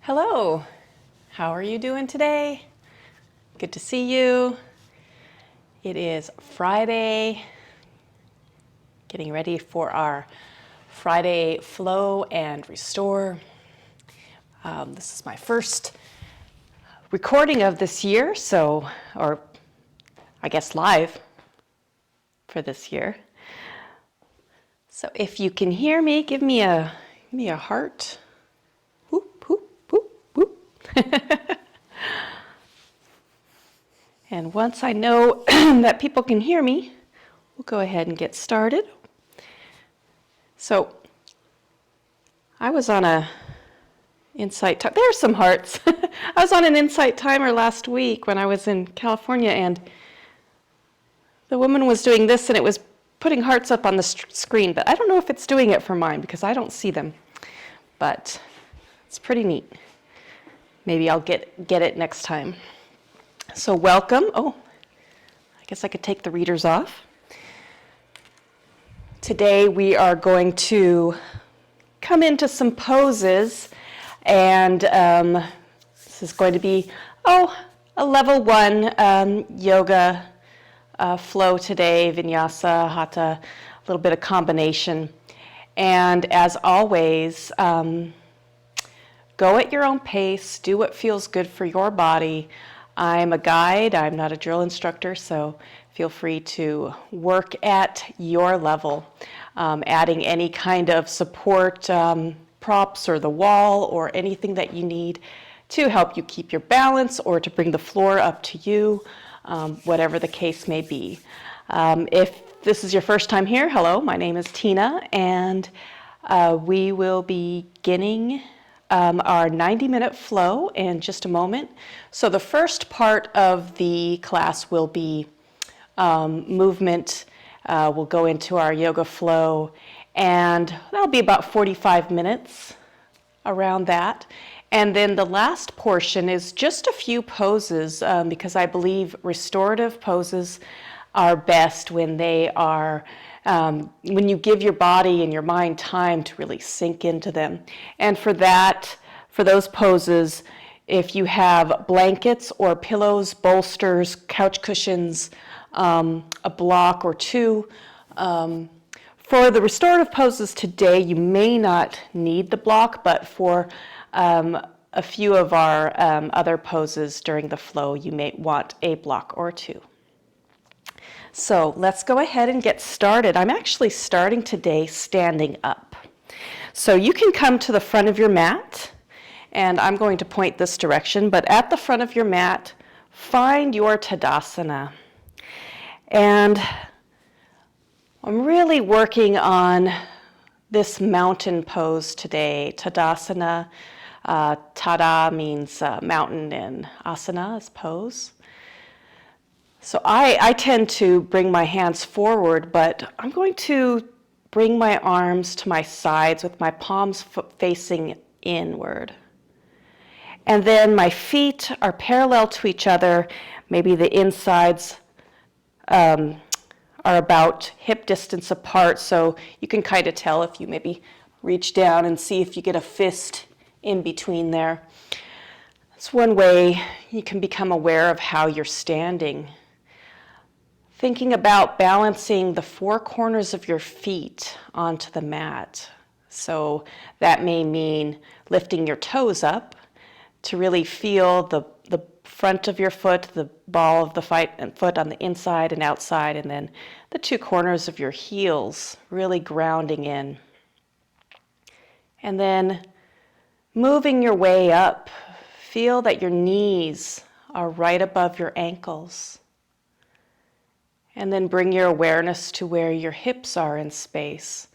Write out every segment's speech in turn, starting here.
Hello, how are you doing today? Good to see you. It is Friday, getting ready for our Friday Flow and Restore. This is my first recording of this year, or I guess live for this year. So if you can hear me, give me a heart. Whoop, whoop, whoop, whoop. And once I know that people can hear me, we'll go ahead and get started. So I was on a insight time. There's some hearts. I was on an insight timer last week when I was in California, and the woman was doing this, and it was putting hearts up on the screen, but I don't know if it's doing it for mine because I don't see them. But it's pretty neat. Maybe I'll get it next time. So welcome. Oh, I guess I could take the readers off. Today we are going to come into some poses, and this is going to be, a level 1 yoga flow today, vinyasa, hatha, a little bit of combination. And as always, go at your own pace, do what feels good for your body. I'm a guide, I'm not a drill instructor, so feel free to work at your level, adding any kind of support props or the wall or anything that you need to help you keep your balance or to bring the floor up to you, whatever the case may be. If this is your first time here, hello, my name is Tina, and we will be beginning our 90-minute flow in just a moment. So the first part of the class will be movement. We'll go into our yoga flow, and that'll be about 45 minutes around that. And then the last portion is just a few poses, because I believe restorative poses are best when they are when you give your body and your mind time to really sink into them. And for those poses, if you have blankets or pillows, bolsters, couch cushions, a block or two. For the restorative poses today, you may not need the block, but for a few of our other poses during the flow, you may want a block or two. So let's go ahead and get started. I'm actually starting today standing up. So you can come to the front of your mat, and I'm going to point this direction, but at the front of your mat, find your Tadasana. And I'm really working on this mountain pose today. Tadasana, tada means mountain, and asana is pose. So I tend to bring my hands forward, but I'm going to bring my arms to my sides with my palms facing inward. And then my feet are parallel to each other. Maybe the insides are about hip distance apart, so you can kind of tell if you maybe reach down and see if you get a fist in between there. That's one way you can become aware of how you're standing. Thinking about balancing the four corners of your feet onto the mat. So that may mean lifting your toes up to really feel the front of your foot, the ball of the foot on the inside and outside, and then the two corners of your heels really grounding in. And then moving your way up, feel that your knees are right above your ankles. And then bring your awareness to where your hips are in space,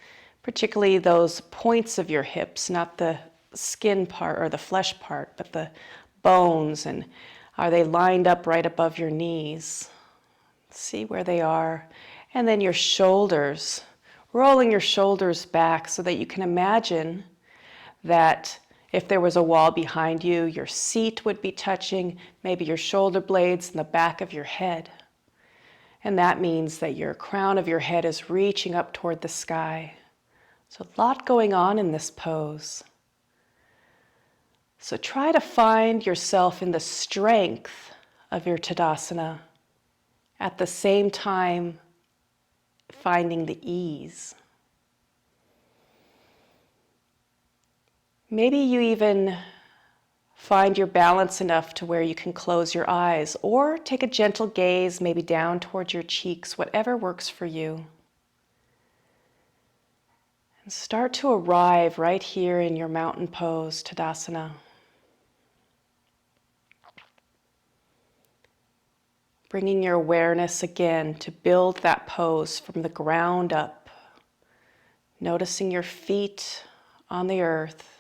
particularly those points of your hips, not the skin part or the flesh part, but the bones, and are they lined up right above your knees? See where they are. And then your shoulders, rolling your shoulders back so that you can imagine that if there was a wall behind you, your seat would be touching, maybe your shoulder blades and the back of your head. And that means that your crown of your head is reaching up toward the sky. So a lot going on in this pose. So try to find yourself in the strength of your Tadasana, at the same time finding the ease. Maybe you even find your balance enough to where you can close your eyes or take a gentle gaze maybe down towards your cheeks, whatever works for you. And start to arrive right here in your mountain pose, Tadasana. Bringing your awareness again to build that pose from the ground up. Noticing your feet on the earth.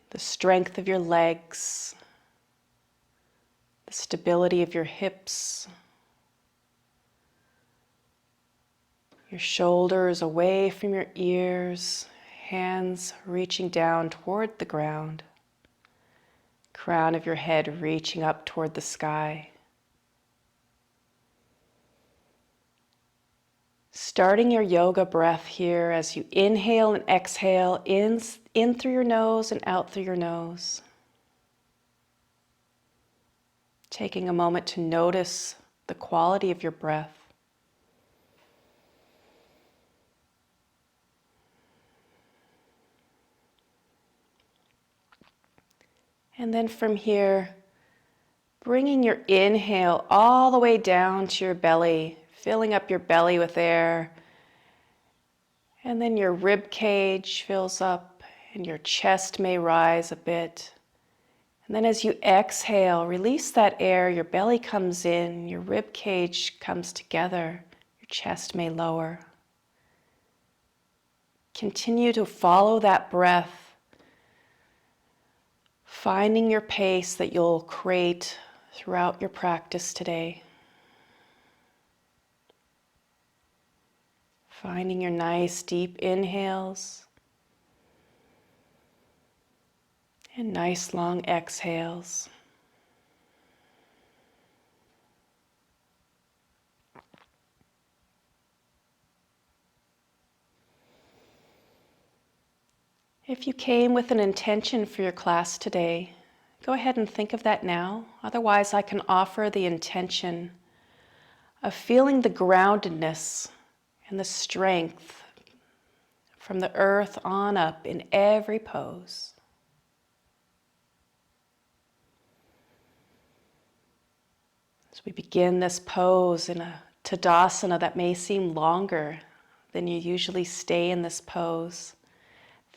The strength of your legs. The stability of your hips. Your shoulders away from your ears. Hands reaching down toward the ground. Crown of your head reaching up toward the sky. Starting your yoga breath here as you inhale and exhale, in through your nose and out through your nose. Taking a moment to notice the quality of your breath. And then from here, bringing your inhale all the way down to your belly, filling up your belly with air. And then your rib cage fills up and your chest may rise a bit. And then as you exhale, release that air, your belly comes in, your rib cage comes together, your chest may lower. Continue to follow that breath, finding your pace that you'll create throughout your practice today. Finding your nice deep inhales and nice long exhales. If you came with an intention for your class today, go ahead and think of that now. Otherwise, I can offer the intention of feeling the groundedness and the strength from the earth on up in every pose. As we begin this pose in a Tadasana that may seem longer than you usually stay in this pose,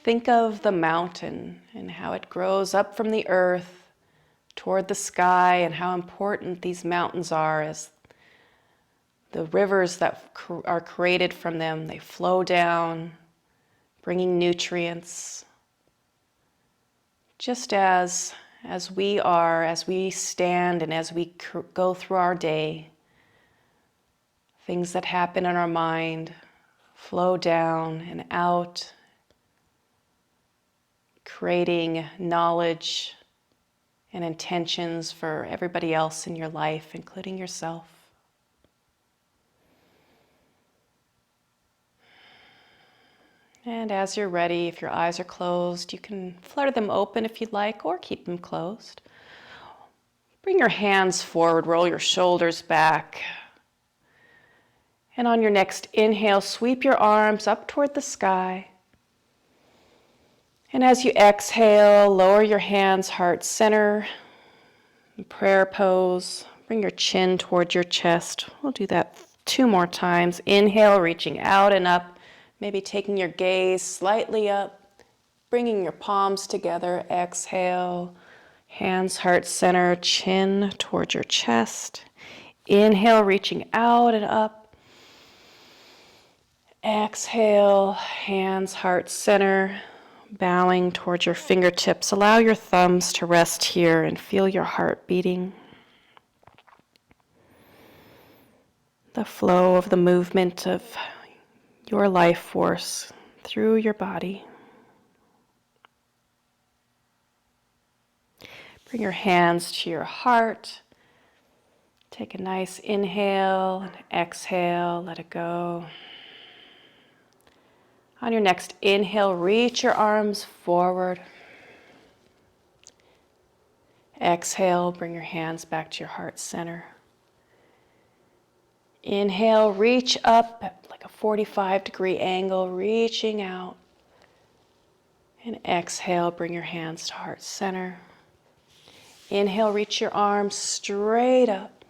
think of the mountain and how it grows up from the earth toward the sky and how important these mountains are as the rivers that are created from them, they flow down, bringing nutrients. Just as we stand and as we go through our day, things that happen in our mind flow down and out, creating knowledge and intentions for everybody else in your life, including yourself. And as you're ready, if your eyes are closed, you can flutter them open if you'd like, or keep them closed. Bring your hands forward, roll your shoulders back. And on your next inhale, sweep your arms up toward the sky. And as you exhale, lower your hands, heart center, prayer pose. Bring your chin towards your chest. We'll do that 2 more times. Inhale, reaching out and up. Maybe taking your gaze slightly up, bringing your palms together. Exhale, hands, heart center, chin towards your chest. Inhale, reaching out and up. Exhale, hands, heart center, bowing towards your fingertips. Allow your thumbs to rest here and feel your heart beating. The flow of the movement of your life force through your body. Bring your hands to your heart. Take a nice inhale and exhale, let it go. On your next inhale, reach your arms forward. Exhale, bring your hands back to your heart center. Inhale, reach up at like a 45-degree angle, reaching out. And exhale, bring your hands to heart center. Inhale, reach your arms straight up.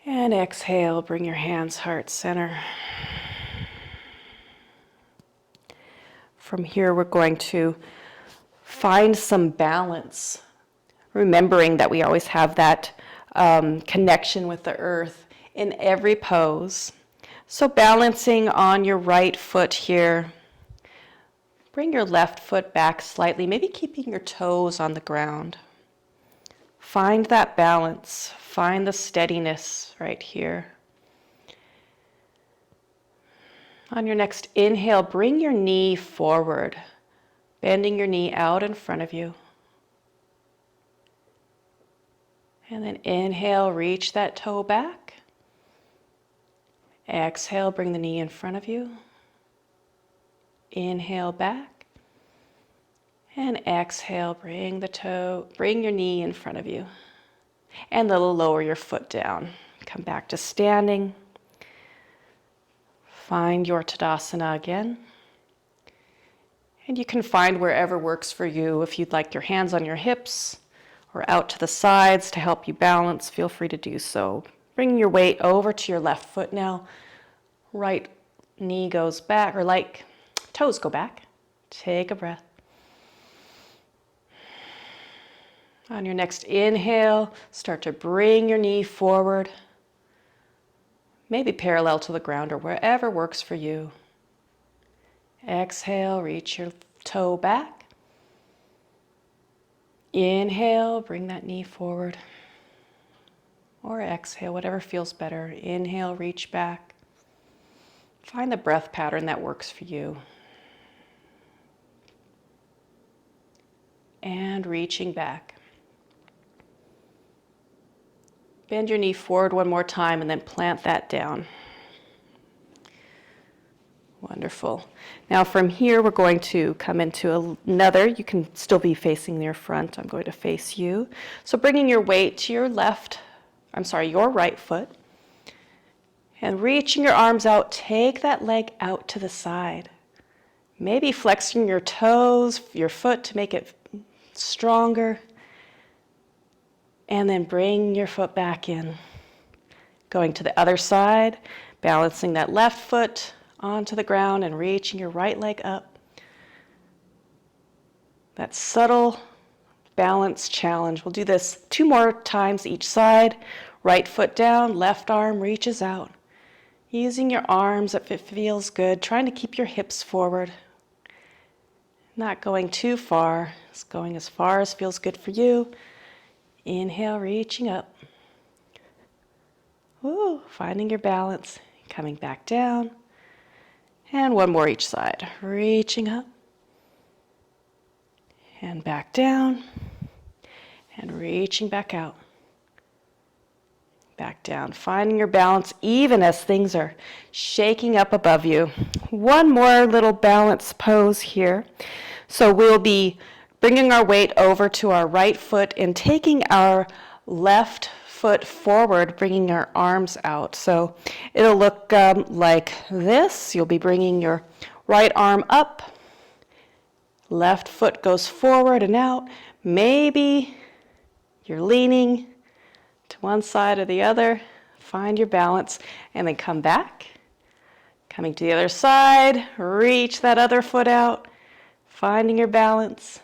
And exhale, bring your hands heart center. From here, we're going to find some balance, remembering that we always have that connection with the earth in every pose. So balancing on your right foot here. Bring your left foot back slightly, maybe keeping your toes on the ground. Find that balance, find the steadiness right here. On your next inhale, bring your knee forward, bending your knee out in front of you. And then inhale, reach that toe back. Exhale, bring the knee in front of you. Inhale back. And exhale, bring your knee in front of you. And a little lower your foot down. Come back to standing. Find your Tadasana again. And you can find wherever works for you. If you'd like your hands on your hips or out to the sides to help you balance, feel free to do so. Bring your weight over to your left foot now. Right knee goes back, or like toes go back. Take a breath. On your next inhale, start to bring your knee forward. Maybe parallel to the ground or wherever works for you. Exhale, reach your toe back. Inhale, bring that knee forward. Or exhale, whatever feels better. Inhale, reach back. Find the breath pattern that works for you. And reaching back. Bend your knee forward one more time and then plant that down. Wonderful. Now from here, we're going to come into another. You can still be facing your front. I'm going to face you. So bringing your weight to your your right foot. And reaching your arms out, take that leg out to the side. Maybe flexing your toes, your foot to make it stronger. And then bring your foot back in. Going to the other side, balancing that left foot onto the ground and reaching your right leg up. That subtle balance challenge. We'll do this 2 more times each side. Right foot down, left arm reaches out. Using your arms if it feels good, trying to keep your hips forward. Not going too far, just going as far as feels good for you. Inhale, reaching up. Ooh, finding your balance, coming back down. And 1 more each side. Reaching up. And back down. And reaching back out. Back down. Finding your balance even as things are shaking up above you. 1 more little balance pose here. So we'll be bringing our weight over to our right foot and taking our left foot forward, bringing our arms out. So it'll look like this. You'll be bringing your right arm up. Left foot goes forward and out. Maybe you're leaning to one side or the other. Find your balance and then come back. Coming to the other side, reach that other foot out. Finding your balance.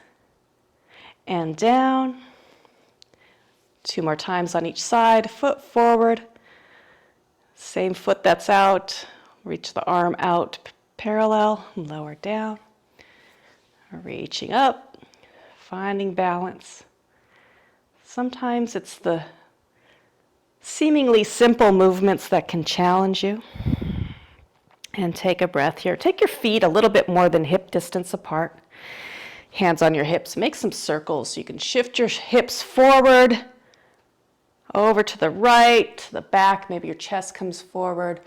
And down. 2 more times on each side. Foot forward. Same foot that's out. Reach the arm out parallel. Lower down. Reaching up. Finding balance. Sometimes it's the seemingly simple movements that can challenge you. And take a breath here. Take your feet a little bit more than hip distance apart. Hands on your hips. Make some circles so you can shift your hips forward, over to the right, to the back. Maybe your chest comes forward.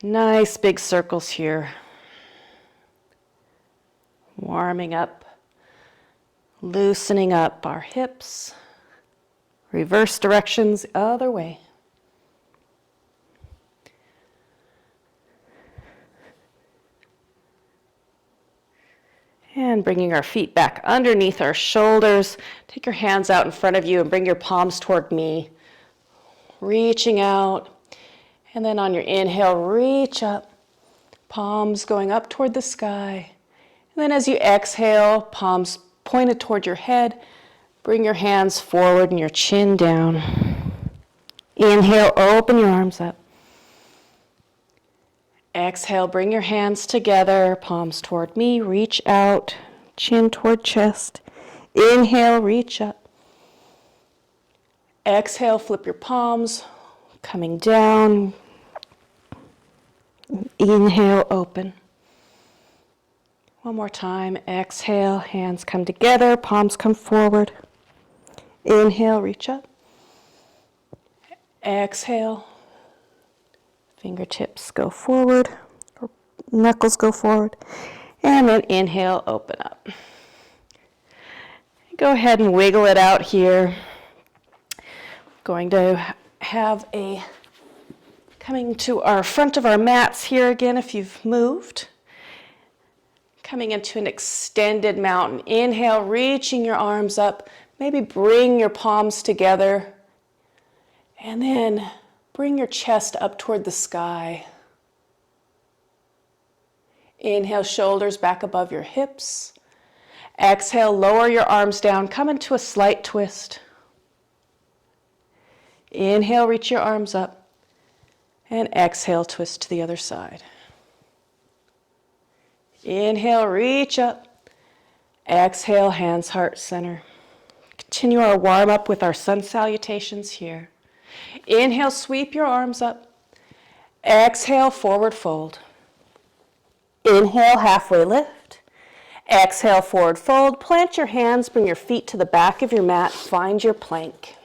Nice big circles here. Warming up, loosening up our hips, reverse directions, other way. And bringing our feet back underneath our shoulders. Take your hands out in front of you and bring your palms toward me. Reaching out. And then on your inhale, reach up. Palms going up toward the sky. And then as you exhale, palms pointed toward your head. Bring your hands forward and your chin down. Inhale, open your arms up. Exhale, bring your hands together, palms toward me, reach out, chin toward chest. Inhale, reach up. Exhale, flip your palms, coming down. Inhale, open. One more time, exhale, hands come together, palms come forward. Inhale, reach up. Exhale. Fingertips go forward, or knuckles go forward, and then inhale, open up. Go ahead and wiggle it out here. Going to have coming to our front of our mats here again if you've moved. Coming into an extended mountain. Inhale, reaching your arms up. Maybe bring your palms together. And then bring your chest up toward the sky. Inhale, shoulders back above your hips. Exhale, lower your arms down. Come into a slight twist. Inhale, reach your arms up. And exhale, twist to the other side. Inhale, reach up. Exhale, hands, heart, center. Continue our warm up with our sun salutations here. Inhale, sweep your arms up. Exhale, forward fold. Inhale, halfway lift. Exhale, forward fold. Plant your hands, bring your feet to the back of your mat. Find your plank.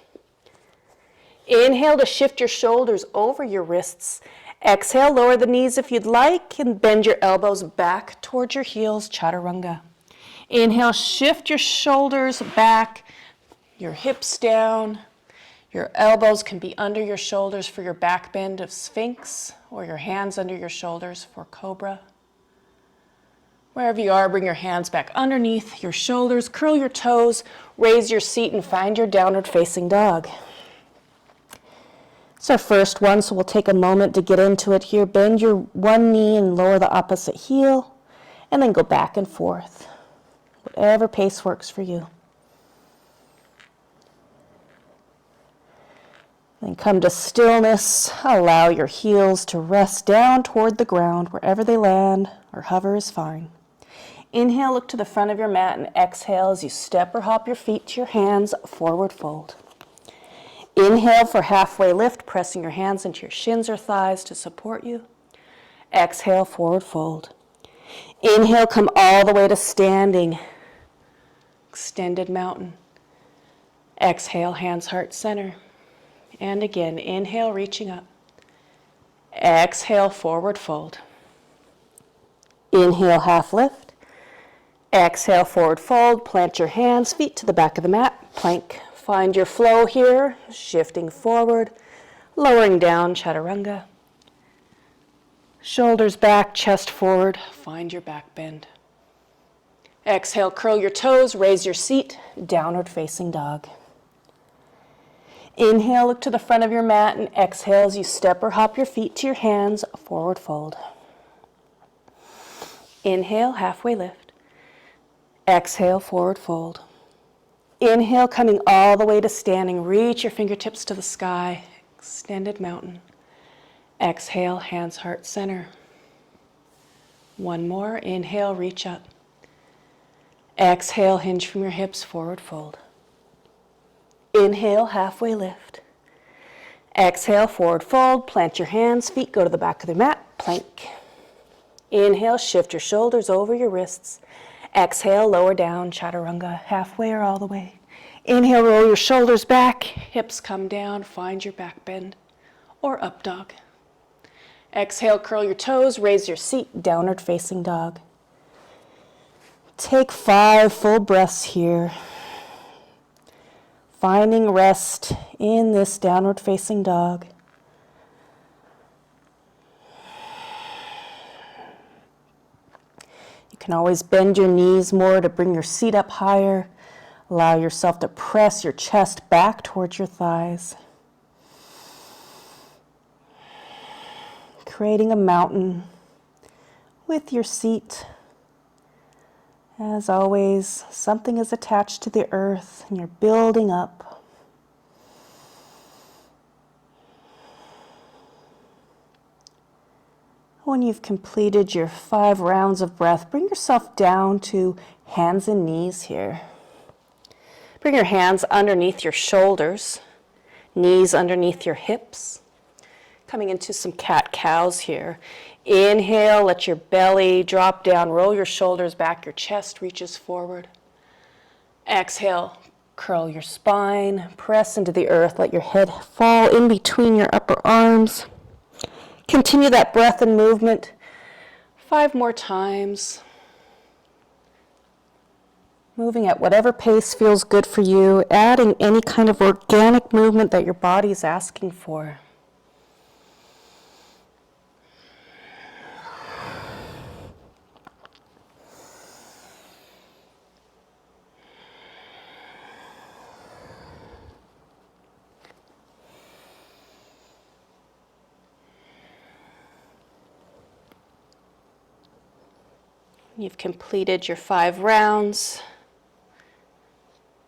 Inhale to shift your shoulders over your wrists. Exhale, lower the knees if you'd like, and bend your elbows back towards your heels, chaturanga. Inhale, shift your shoulders back, your hips down. Your elbows can be under your shoulders for your back bend of Sphinx, or your hands under your shoulders for Cobra. Wherever you are, bring your hands back underneath your shoulders, curl your toes, raise your seat, and find your downward facing dog. It's our first one, so we'll take a moment to get into it here. Bend your one knee and lower the opposite heel, and then go back and forth. Whatever pace works for you. Then come to stillness. Allow your heels to rest down toward the ground. Wherever they land or hover is fine. Inhale, look to the front of your mat, and exhale as you step or hop your feet to your hands, forward fold. Inhale for halfway lift, pressing your hands into your shins or thighs to support you. Exhale, forward fold. Inhale, come all the way to standing. Extended mountain. Exhale, hands, heart, center. And again, inhale, reaching up. Exhale, forward fold. Inhale, half lift. Exhale, forward fold. Plant your hands, feet to the back of the mat, plank. Find your flow here, shifting forward, lowering down, chaturanga. Shoulders back, chest forward. Find your back bend. Exhale, curl your toes, raise your seat, downward facing dog. Inhale, look to the front of your mat, and exhale as you step or hop your feet to your hands, forward fold. Inhale, halfway lift. Exhale, forward fold. Inhale, coming all the way to standing. Reach your fingertips to the sky, extended mountain. Exhale, hands, heart, center. One more. Inhale, reach up. Exhale, hinge from your hips, forward fold. Inhale, halfway lift. Exhale, forward fold. Plant your hands, feet go to the back of the mat, plank. Inhale, shift your shoulders over your wrists. Exhale, lower down, chaturanga, halfway or all the way. Inhale, roll your shoulders back, hips come down, find your back bend, or up dog. Exhale, curl your toes, raise your seat, downward facing dog. Take 5 full breaths here, finding rest in this downward facing dog. You can always bend your knees more to bring your seat up higher. Allow yourself to press your chest back towards your thighs, creating a mountain with your seat. As always, something is attached to the earth and you're building up. When you've completed your 5 rounds of breath, bring yourself down to hands and knees here. Bring your hands underneath your shoulders, knees underneath your hips. Coming into some cat-cows here. Inhale, let your belly drop down, roll your shoulders back, your chest reaches forward. Exhale, curl your spine, press into the earth, let your head fall in between your upper arms. Continue that breath and movement 5 more times. Moving at whatever pace feels good for you, adding any kind of organic movement that your body's asking for. You've completed your 5 rounds.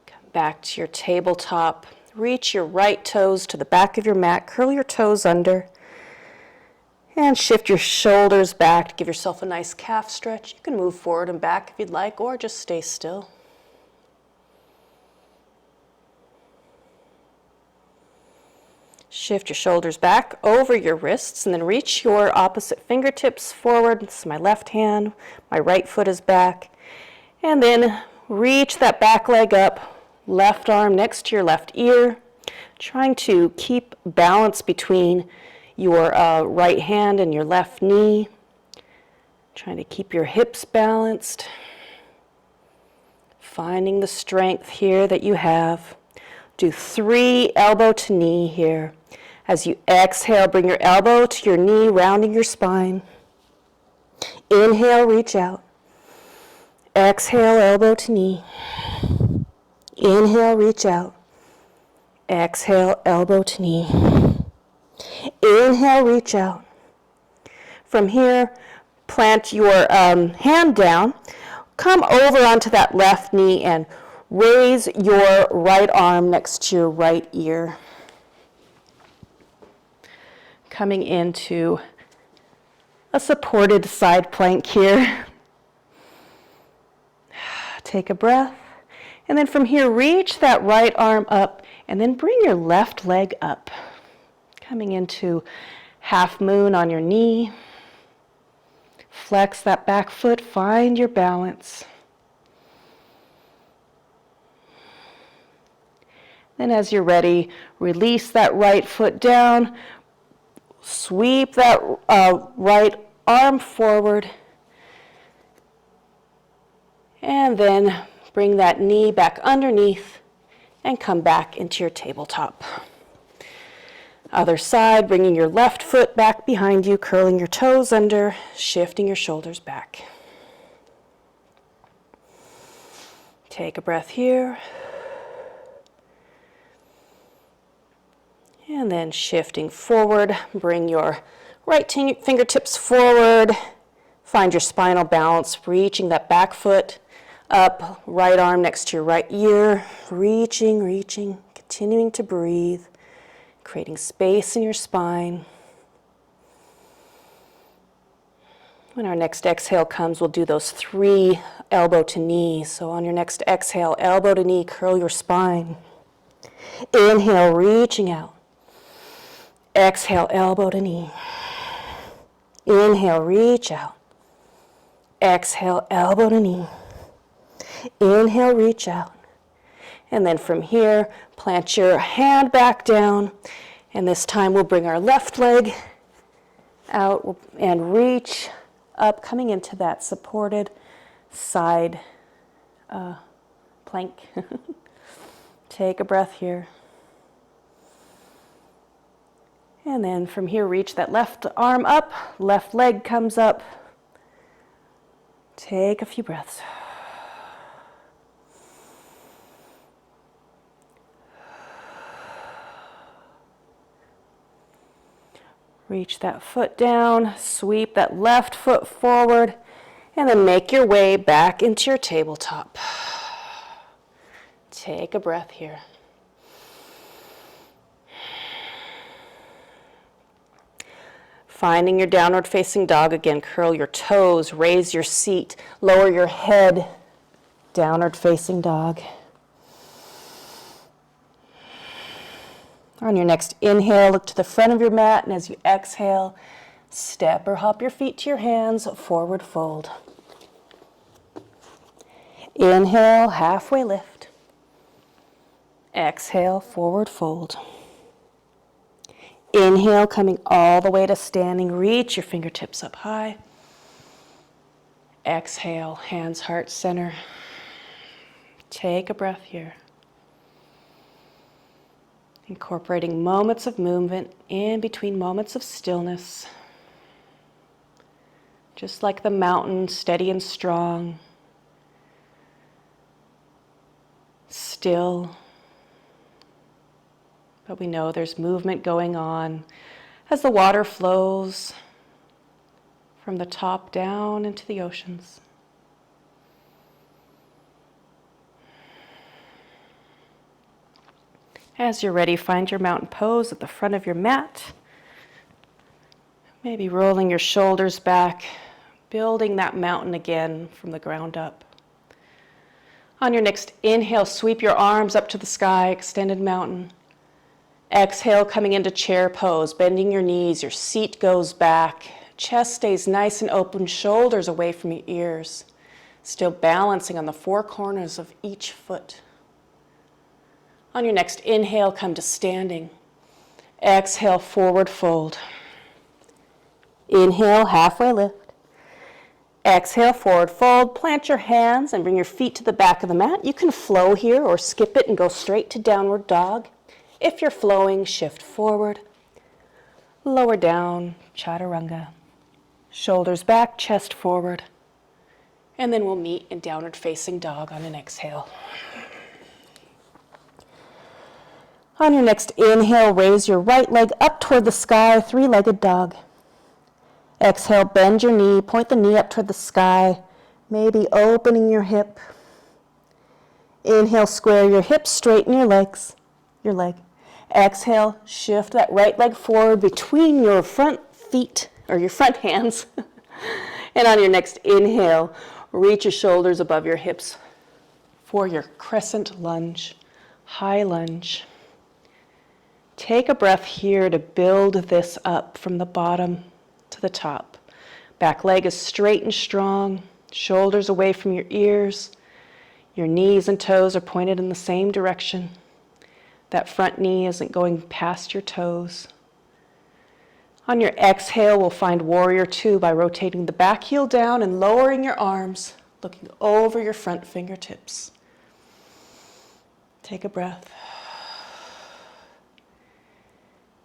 Come back to your tabletop. Reach your right toes to the back of your mat. Curl your toes under. And shift your shoulders back to give yourself a nice calf stretch. You can move forward and back if you'd like, or just stay still. Shift your shoulders back over your wrists and then reach your opposite fingertips forward. This is my left hand. My right foot is back. And then reach that back leg up, left arm next to your left ear. Trying to keep balance between your right hand and your left knee. Trying to keep your hips balanced. Finding the strength here that you have. Do 3 elbow to knee here. As you exhale, bring your elbow to your knee, rounding your spine. Inhale, reach out. Exhale, elbow to knee. Inhale, reach out. Exhale, elbow to knee. Inhale, reach out. From here, plant your hand down. Come over onto that left knee and raise your right arm next to your right ear. Coming into a supported side plank here. Take a breath. And then from here, reach that right arm up and then bring your left leg up. Coming into half moon on your knee. Flex that back foot, find your balance. Then as you're ready, release that right foot down, sweep that right arm forward, and then bring that knee back underneath and come back into your tabletop. Other side, bringing your left foot back behind you, curling your toes under, shifting your shoulders back. Take a breath here. And then shifting forward, bring your right fingertips forward. Find your spinal balance, reaching that back foot up, right arm next to your right ear. Reaching, continuing to breathe, creating space in your spine. When our next exhale comes, we'll do those 3 elbow to knee. So on your next exhale, elbow to knee, curl your spine. Inhale, reaching out. Exhale, elbow to knee. Inhale, reach out. Exhale, elbow to knee. Inhale, reach out. And then from here, plant your hand back down. And this time we'll bring our left leg out and reach up, coming into that supported side plank. Take a breath here. And then from here, reach that left arm up, left leg comes up. Take a few breaths. Reach that foot down, sweep that left foot forward, and then make your way back into your tabletop. Take a breath here. Finding your downward facing dog again, curl your toes, raise your seat, lower your head, downward facing dog. On your next inhale, look to the front of your mat, and as you exhale, step or hop your feet to your hands, forward fold. Inhale, halfway lift. Exhale, forward fold. Inhale, coming all the way to standing, reach your fingertips up high. Exhale, hands, heart, center. Take a breath here. Incorporating moments of movement in between moments of stillness. Just like the mountain, steady and strong. Still. But we know there's movement going on as the water flows from the top down into the oceans. As you're ready, find your mountain pose at the front of your mat. Maybe rolling your shoulders back, building that mountain again from the ground up. On your next inhale, sweep your arms up to the sky, extended mountain. Exhale, coming into chair pose, bending your knees, your seat goes back, chest stays nice and open, shoulders away from your ears, still balancing on the four corners of each foot. On your next inhale, come to standing. Exhale, forward fold. Inhale, halfway lift. Exhale, forward fold. Plant your hands and bring your feet to the back of the mat. You can flow here or skip it and go straight to downward dog. If you're flowing, shift forward, lower down, chaturanga. Shoulders back, chest forward. And then we'll meet in downward facing dog on an exhale. On your next inhale, raise your right leg up toward the sky, three-legged dog. Exhale, bend your knee, point the knee up toward the sky, maybe opening your hip. Inhale, square your hips, straighten your leg. Exhale, shift that right leg forward between your front feet, or your front hands. And on your next inhale, reach your shoulders above your hips for your crescent lunge, high lunge. Take a breath here to build this up from the bottom to the top. Back leg is straight and strong, shoulders away from your ears. Your knees and toes are pointed in the same direction. That front knee isn't going past your toes. On your exhale, we'll find warrior two by rotating the back heel down and lowering your arms, looking over your front fingertips. Take a breath.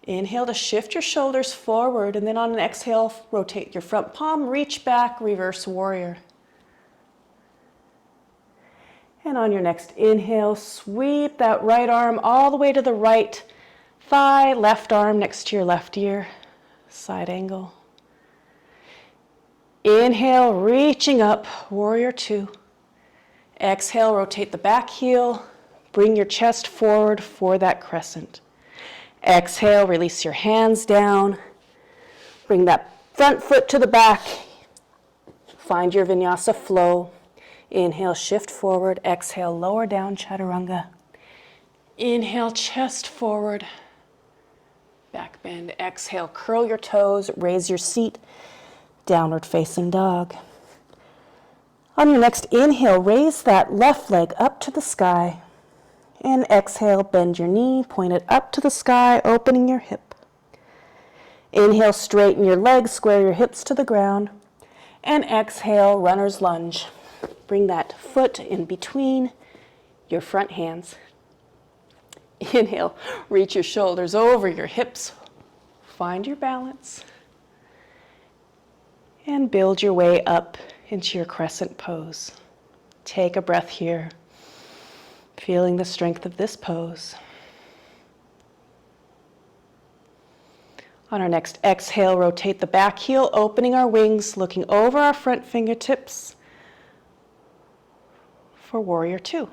Inhale to shift your shoulders forward, and then on an exhale, rotate your front palm, reach back, reverse warrior. And on your next inhale, sweep that right arm all the way to the right thigh, left arm next to your left ear, side angle. Inhale, reaching up, warrior two. Exhale, rotate the back heel, bring your chest forward for that crescent. Exhale, release your hands down, bring that front foot to the back, find your vinyasa flow. Inhale, shift forward. Exhale, lower down, chaturanga. Inhale, chest forward. Back bend. Exhale, curl your toes, raise your seat. Downward facing dog. On your next inhale, raise that left leg up to the sky. And exhale, bend your knee, point it up to the sky, opening your hip. Inhale, straighten your legs, square your hips to the ground. And exhale, runner's lunge. bring that foot in between your front hands. Inhale, reach your shoulders over your hips. Find your balance. And build your way up into your crescent pose. Take a breath here, feeling the strength of this pose. On our next exhale, rotate the back heel, opening our wings, looking over our front fingertips for warrior two.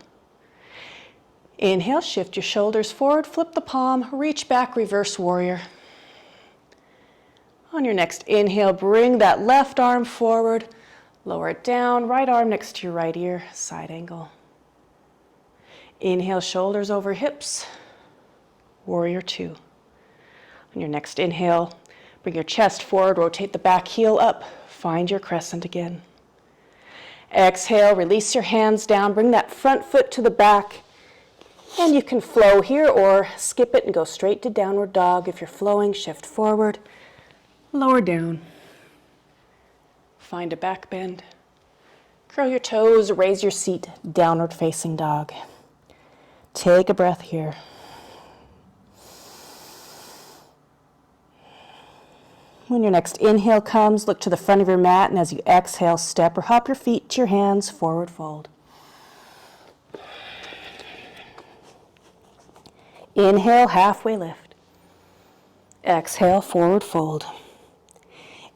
Inhale, shift your shoulders forward, flip the palm, reach back, reverse warrior. On your next inhale, bring that left arm forward, lower it down, right arm next to your right ear, side angle. Inhale, shoulders over hips, warrior two. On your next inhale, bring your chest forward, rotate the back heel up, find your crescent again. Exhale, release your hands down, bring that front foot to the back, and you can flow here or skip it and go straight to downward dog. If you're flowing, shift forward, lower down. Find a back bend. Curl your toes, raise your seat, downward facing dog. Take a breath here. When your next inhale comes, look to the front of your mat, and as you exhale, step or hop your feet to your hands, forward fold. Inhale, halfway lift. Exhale, forward fold.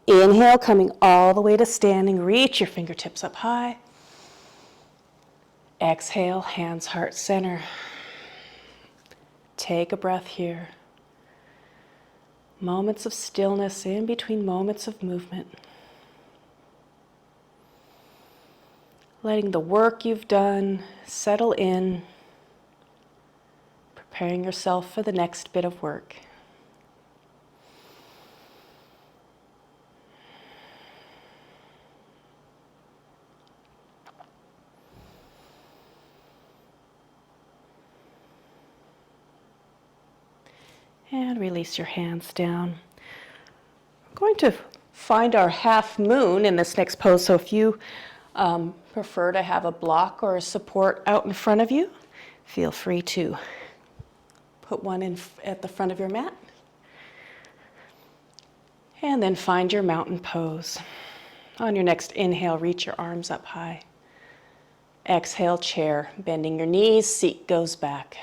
Inhale, coming all the way to standing, reach your fingertips up high. Exhale, hands, heart, center. Take a breath here. Moments of stillness in between moments of movement. Letting the work you've done settle in, preparing yourself for the next bit of work. And release your hands down. We're going to find our half moon in this next pose. So if you prefer to have a block or a support out in front of you, feel free to put one in at the front of your mat. And then find your mountain pose. On your next inhale, reach your arms up high. Exhale, chair, bending your knees, seat goes back.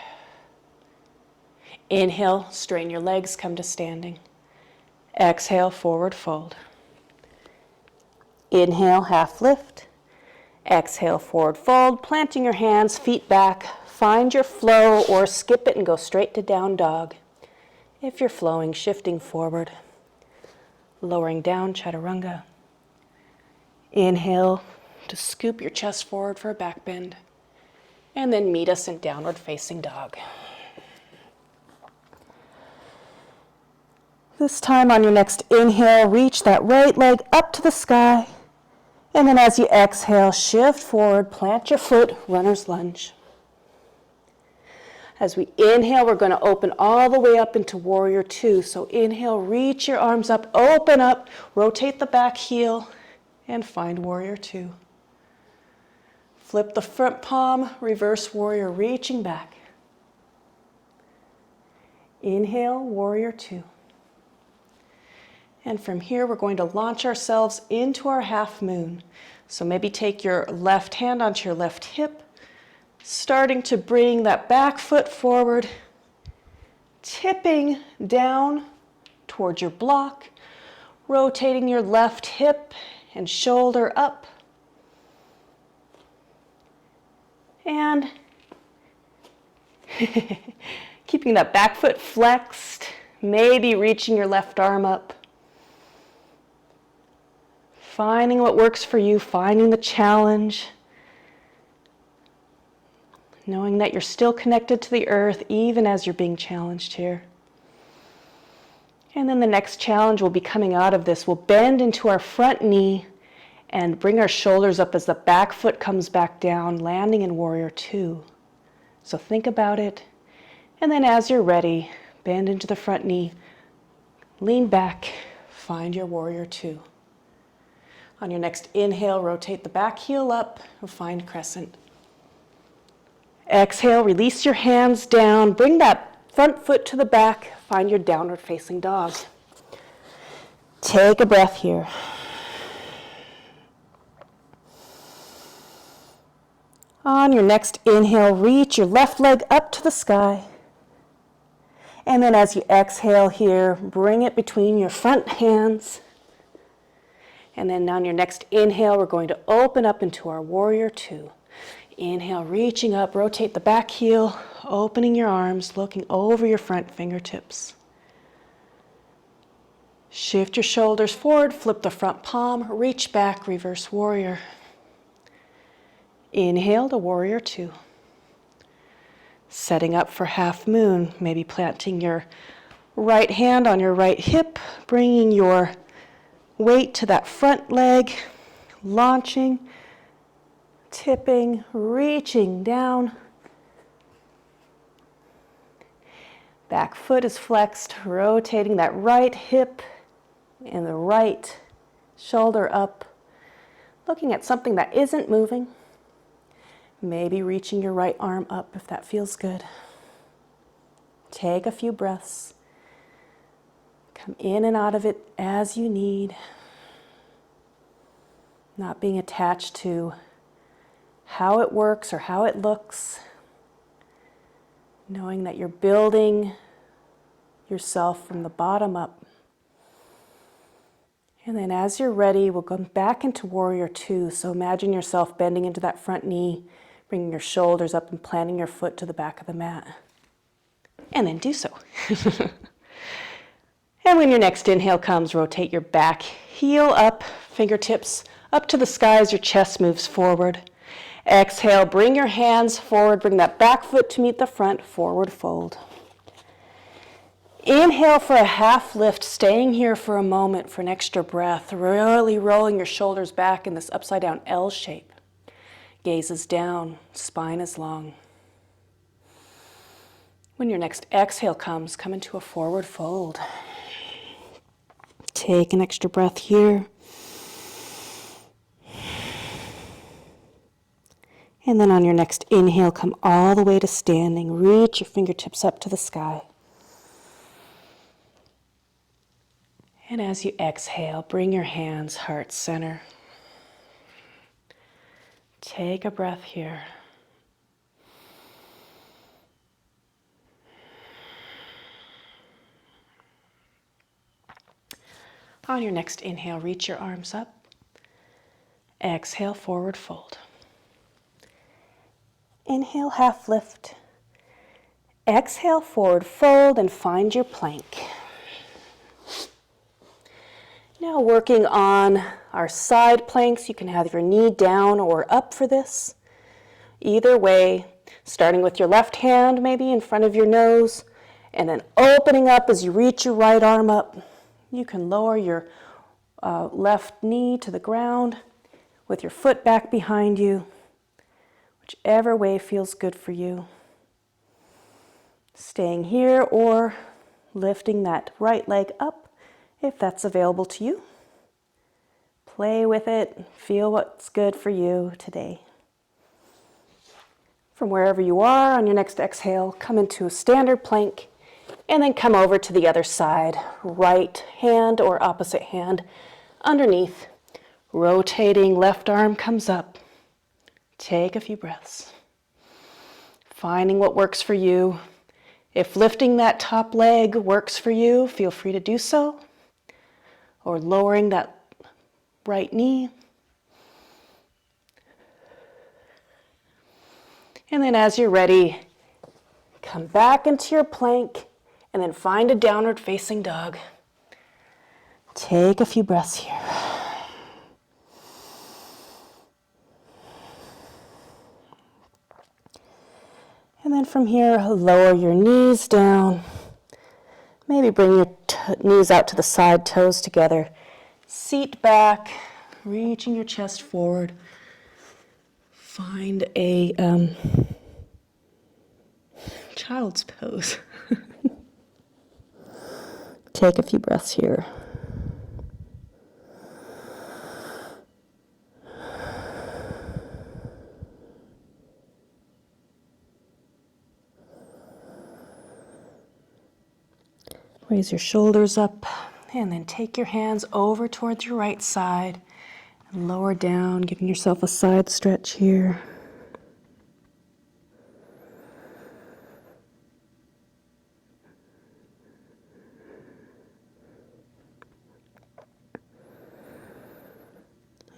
Inhale, straighten your legs, come to standing. Exhale, forward fold. Inhale, half lift. Exhale, forward fold, planting your hands, feet back. Find your flow or skip it and go straight to down dog. If you're flowing, shifting forward. Lowering down, chaturanga. Inhale to scoop your chest forward for a back bend. And then meet us in downward facing dog. This time on your next inhale, reach that right leg up to the sky. And then as you exhale, shift forward, plant your foot, runner's lunge. As we inhale, we're going to open all the way up into warrior two. So inhale, reach your arms up, open up, rotate the back heel, and find warrior two. Flip the front palm, reverse warrior, reaching back. Inhale, warrior two. And from here, we're going to launch ourselves into our half moon. So maybe take your left hand onto your left hip, starting to bring that back foot forward, tipping down towards your block, rotating your left hip and shoulder up. And keeping that back foot flexed, maybe reaching your left arm up. Finding what works for you, finding the challenge. Knowing that you're still connected to the earth even as you're being challenged here. And then the next challenge will be coming out of this. We'll bend into our front knee and bring our shoulders up as the back foot comes back down, landing in warrior two. So think about it. And then as you're ready, bend into the front knee, lean back, find your warrior two. On your next inhale, rotate the back heel up and find crescent. Exhale, release your hands down. Bring that front foot to the back. Find your downward facing dog. Take a breath here. On your next inhale, reach your left leg up to the sky. And then as you exhale here, bring it between your front hands. And then on your next inhale, we're going to open up into our warrior two. Inhale, reaching up, rotate the back heel, opening your arms, looking over your front fingertips. Shift your shoulders forward, flip the front palm, reach back, reverse warrior. Inhale to warrior two. Setting up for half moon, maybe planting your right hand on your right hip, bringing your weight to that front leg, launching, tipping, reaching down. Back foot is flexed, rotating that right hip and the right shoulder up, looking at something that isn't moving. Maybe reaching your right arm up if that feels good. Take a few breaths. Come in and out of it as you need. Not being attached to how it works or how it looks. Knowing that you're building yourself from the bottom up. And then as you're ready, we'll go back into warrior two. So imagine yourself bending into that front knee, bringing your shoulders up and planting your foot to the back of the mat. And then do so. And when your next inhale comes, rotate your back heel up, fingertips up to the sky as your chest moves forward. Exhale, bring your hands forward, bring that back foot to meet the front, forward fold. Inhale for a half lift, staying here for a moment for an extra breath, really rolling your shoulders back in this upside down L shape. Gaze is down, spine is long. When your next exhale comes, come into a forward fold. Take an extra breath here. And then on your next inhale, come all the way to standing. Reach your fingertips up to the sky. And as you exhale, bring your hands heart center. Take a breath here. On your next inhale, reach your arms up. Exhale, forward fold. Inhale, half lift. Exhale, forward fold, and find your plank. Now working on our side planks, you can have your knee down or up for this. Either way, starting with your left hand maybe in front of your nose, and then opening up as you reach your right arm up. You can lower your left knee to the ground with your foot back behind you, whichever way feels good for you. Staying here or lifting that right leg up if that's available to you. Play with it, feel what's good for you today. From wherever you are, on your next exhale, come into a standard plank and then come over to the other side, right hand or opposite hand underneath. Rotating, left arm comes up. Take a few breaths. Finding what works for you. If lifting that top leg works for you, feel free to do so. Or lowering that right knee. And then as you're ready, come back into your plank and then find a downward facing dog. Take a few breaths here. And then from here, lower your knees down. Maybe bring your knees out to the side, toes together. Seat back, reaching your chest forward. Find a child's pose. Take a few breaths here. Raise your shoulders up and then take your hands over towards your right side and lower down, giving yourself a side stretch here.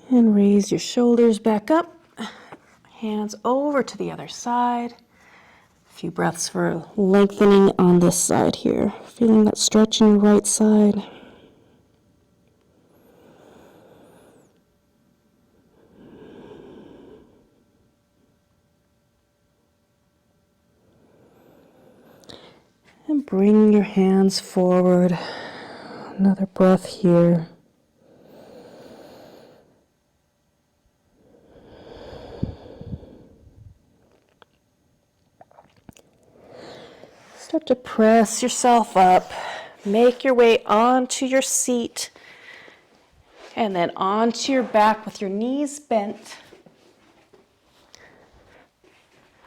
And raise your shoulders back up, hands over to the other side. A few breaths for lengthening on this side here. Feeling that stretch in your right side. And bring your hands forward. Another breath here. Start to press yourself up. Make your way onto your seat and then onto your back with your knees bent,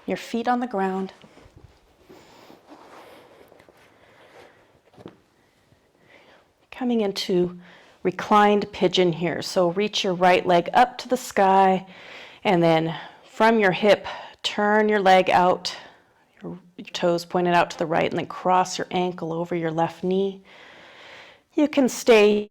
your feet on the ground. Coming into reclined pigeon here. So reach your right leg up to the sky and then from your hip, turn your leg out, your toes pointed out to the right, and then cross your ankle over your left knee. You can stay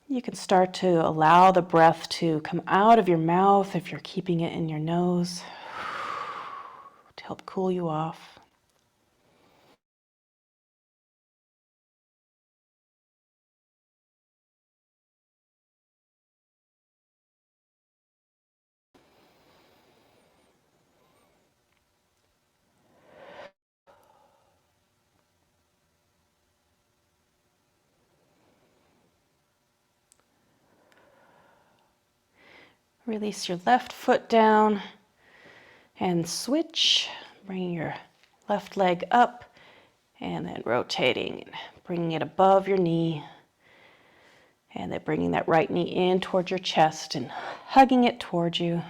You can start to allow the breath to come out of your mouth if you're keeping it in your nose to help cool you off. Release your left foot down and switch, bringing your left leg up and then rotating and bringing it above your knee, and then bringing that right knee in towards your chest and hugging it towards you.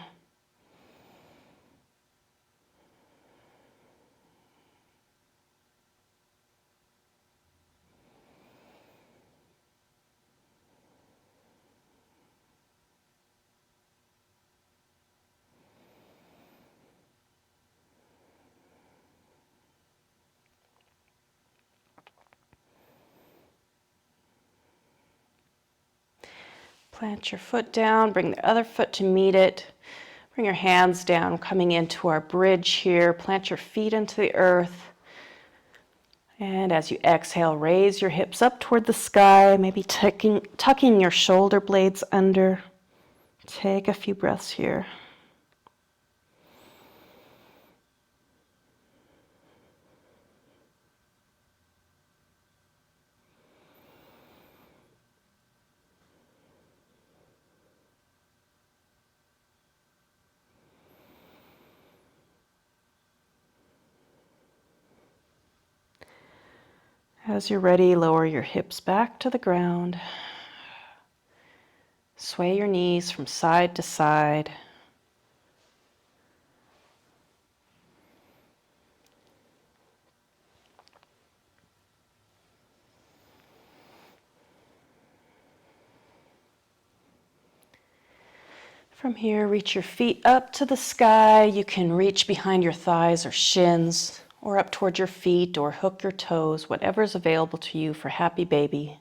Plant your foot down, bring the other foot to meet it. Bring your hands down, coming into our bridge here. Plant your feet into the earth. And as you exhale, raise your hips up toward the sky, maybe tucking your shoulder blades under. Take a few breaths here. As you're ready, lower your hips back to the ground. Sway your knees from side to side. From here, reach your feet up to the sky. You can reach behind your thighs or shins, or up towards your feet, or hook your toes, whatever is available to you for happy baby.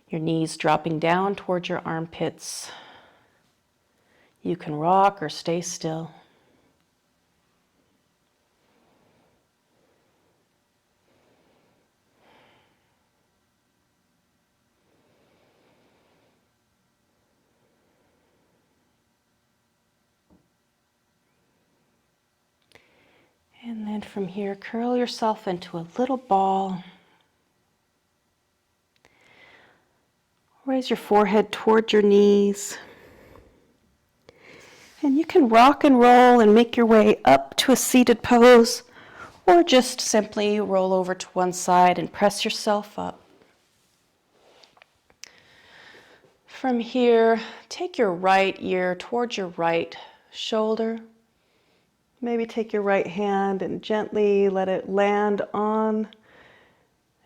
Your knees dropping down towards your armpits. You can rock or stay still. And then from here, curl yourself into a little ball. Raise your forehead toward your knees. And you can rock and roll and make your way up to a seated pose, or just simply roll over to one side and press yourself up. From here, take your right ear towards your right shoulder. Maybe take your right hand and gently let it land on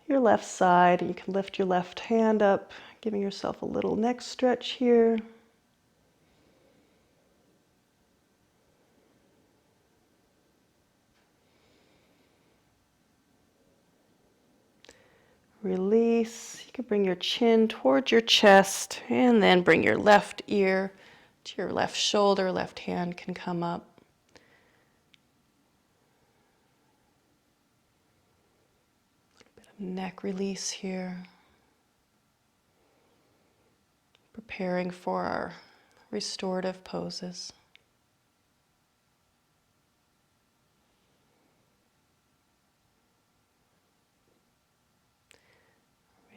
your left side. And you can lift your left hand up, giving yourself a little neck stretch here. Release. You can bring your chin towards your chest and then bring your left ear to your left shoulder. Left hand can come up. A little bit of neck release here. Preparing for our restorative poses.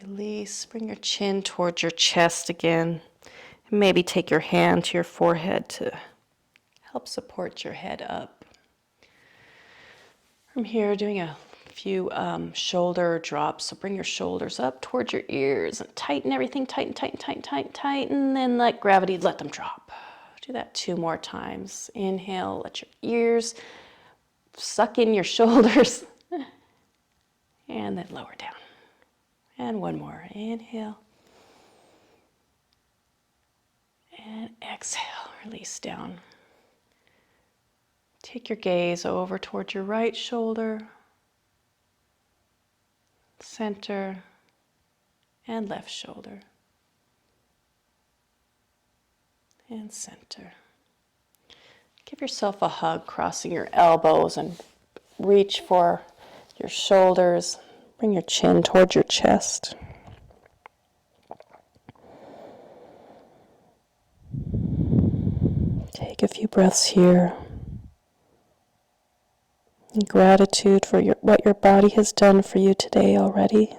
Release, bring your chin towards your chest again. And maybe take your hand to your forehead to help support your head up. From here, doing a few shoulder drops. So bring your shoulders up towards your ears and tighten everything. Tighten, tighten, tighten, tighten, tighten. Then let gravity, let them drop. Do that 2 more times. Inhale, let your ears suck in your shoulders. And then lower down. And 1 more. Inhale. And exhale. Release down. Take your gaze over towards your right shoulder, center, and left shoulder. And center. Give yourself a hug, crossing your elbows and reach for your shoulders. Bring your chin towards your chest. Take a few breaths here. In gratitude for what your body has done for you today already.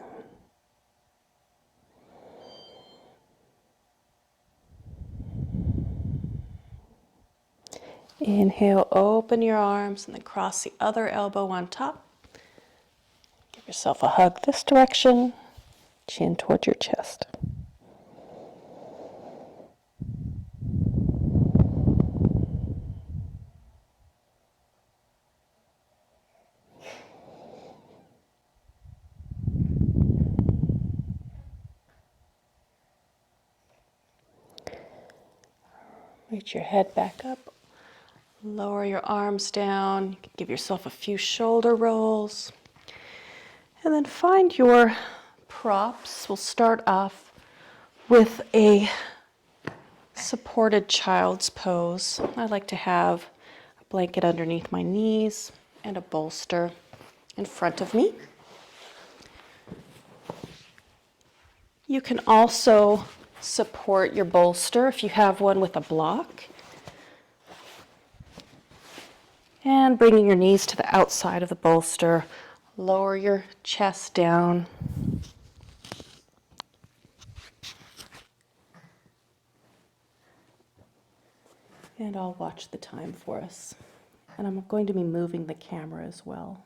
Inhale, open your arms and then cross the other elbow on top. Give yourself a hug this direction, chin towards your chest. Reach your head back up. Lower your arms down. You can give yourself a few shoulder rolls. And then find your props. We'll start off with a supported child's pose. I like to have a blanket underneath my knees and a bolster in front of me. You can also support your bolster if you have one with a block. And bringing your knees to the outside of the bolster, lower your chest down. And I'll watch the time for us. And I'm going to be moving the camera as well.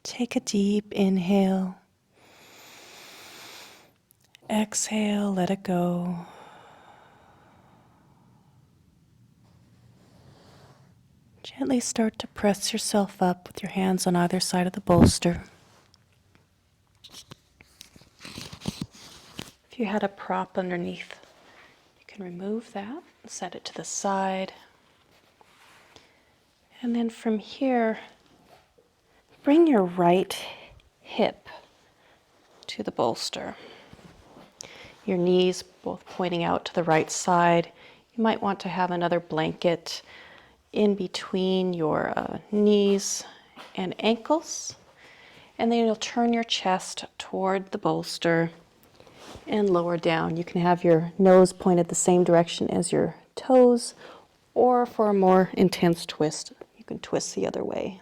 Take a deep inhale. Exhale, let it go. Gently start to press yourself up with your hands on either side of the bolster. If you had a prop underneath, you can remove that, set it to the side. And then from here, bring your right hip to the bolster. Your knees both pointing out to the right side. You might want to have another blanket in between your knees and ankles. And then you'll turn your chest toward the bolster and lower down. You can have your nose pointed the same direction as your toes, or for a more intense twist, you can twist the other way.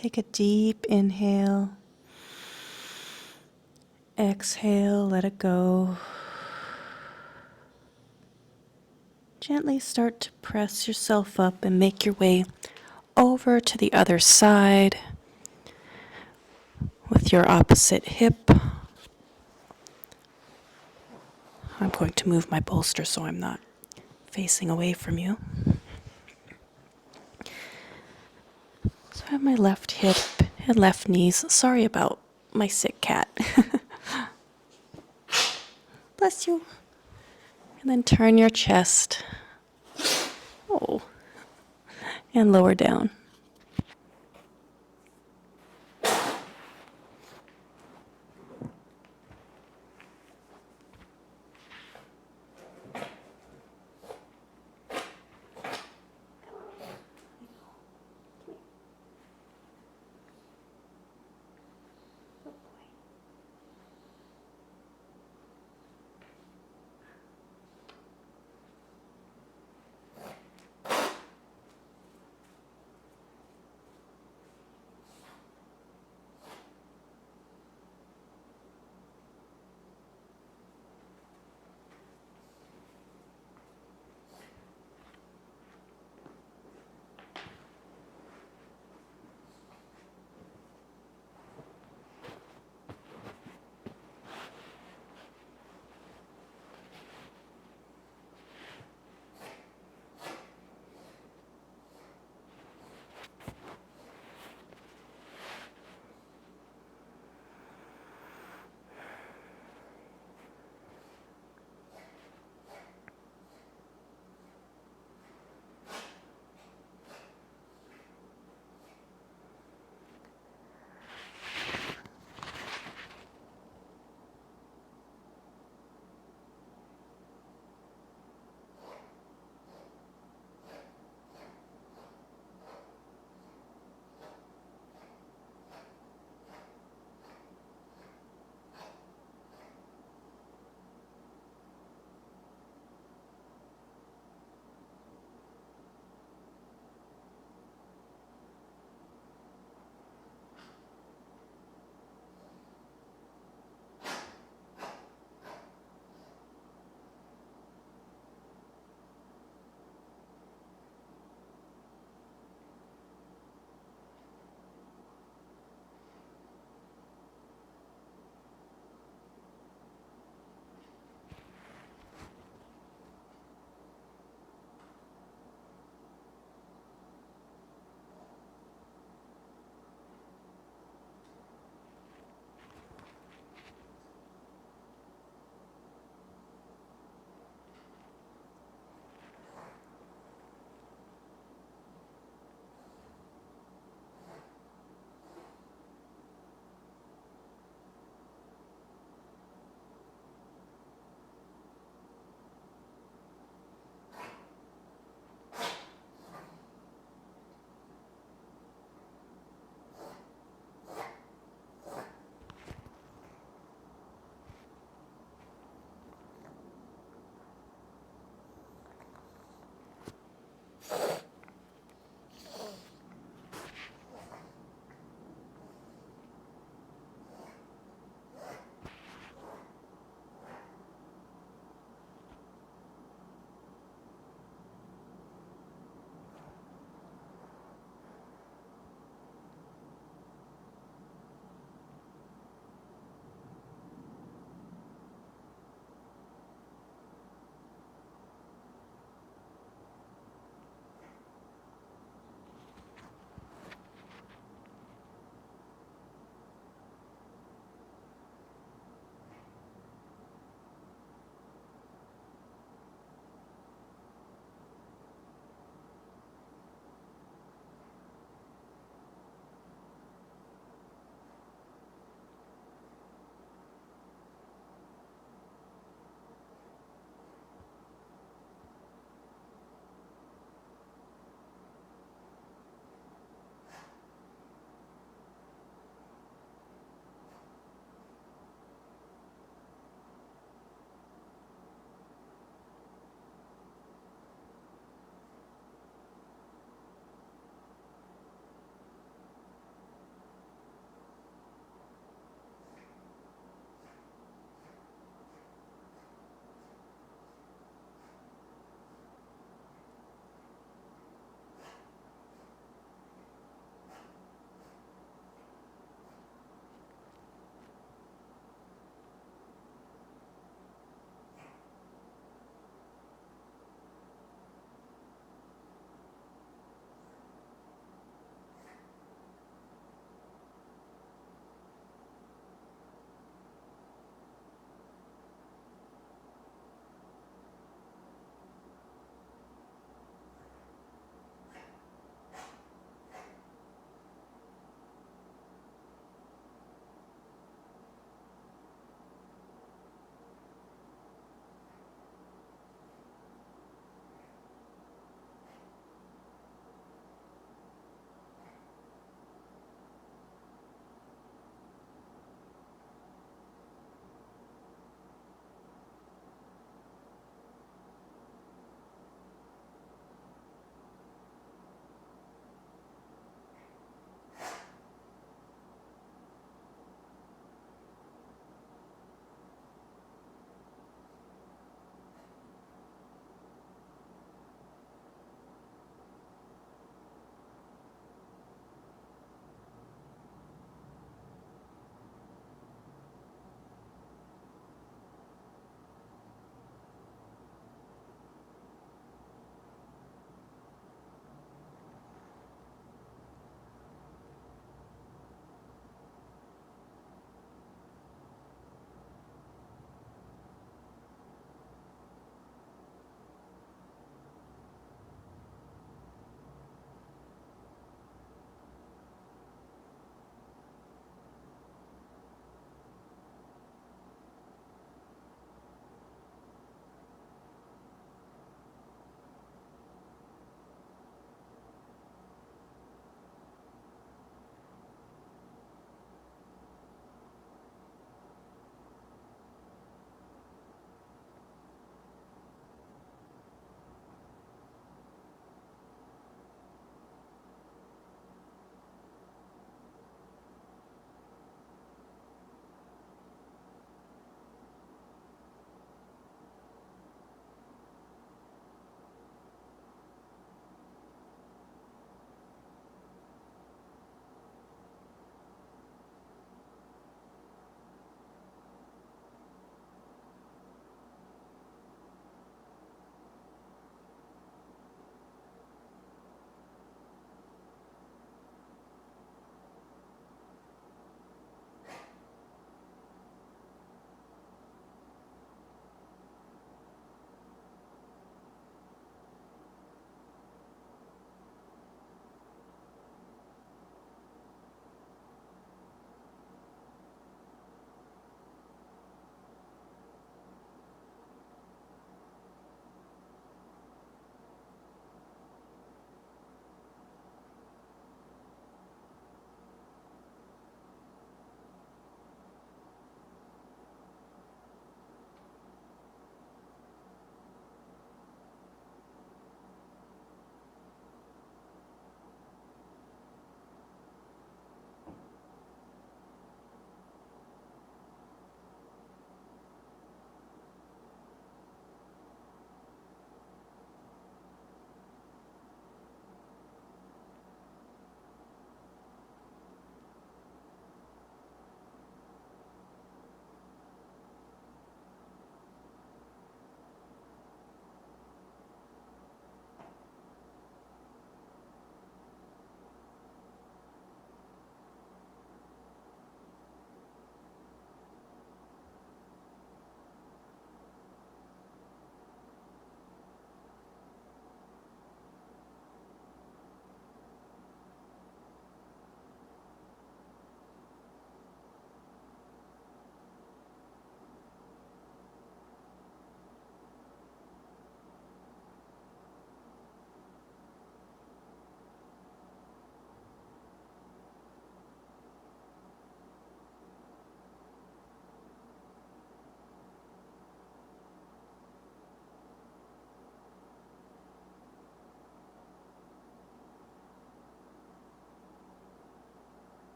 Take a deep inhale. Exhale, let it go. Gently start to press yourself up and make your way over to the other side with your opposite hip. I'm going to move my bolster so I'm not facing away from you. So I have my left hip and left knees. Sorry about my sick cat. Bless you. And then turn your chest. Oh. And lower down.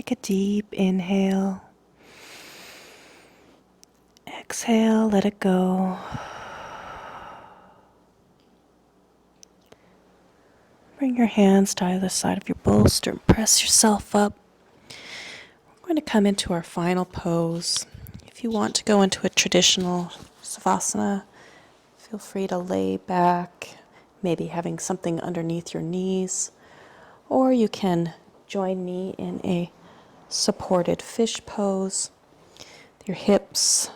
Take a deep inhale. Exhale, let it go. Bring your hands to either side of your bolster and press yourself up. We're going to come into our final pose. If you want to go into a traditional savasana, feel free to lay back, maybe having something underneath your knees, or you can join me in a supported fish pose. Your hips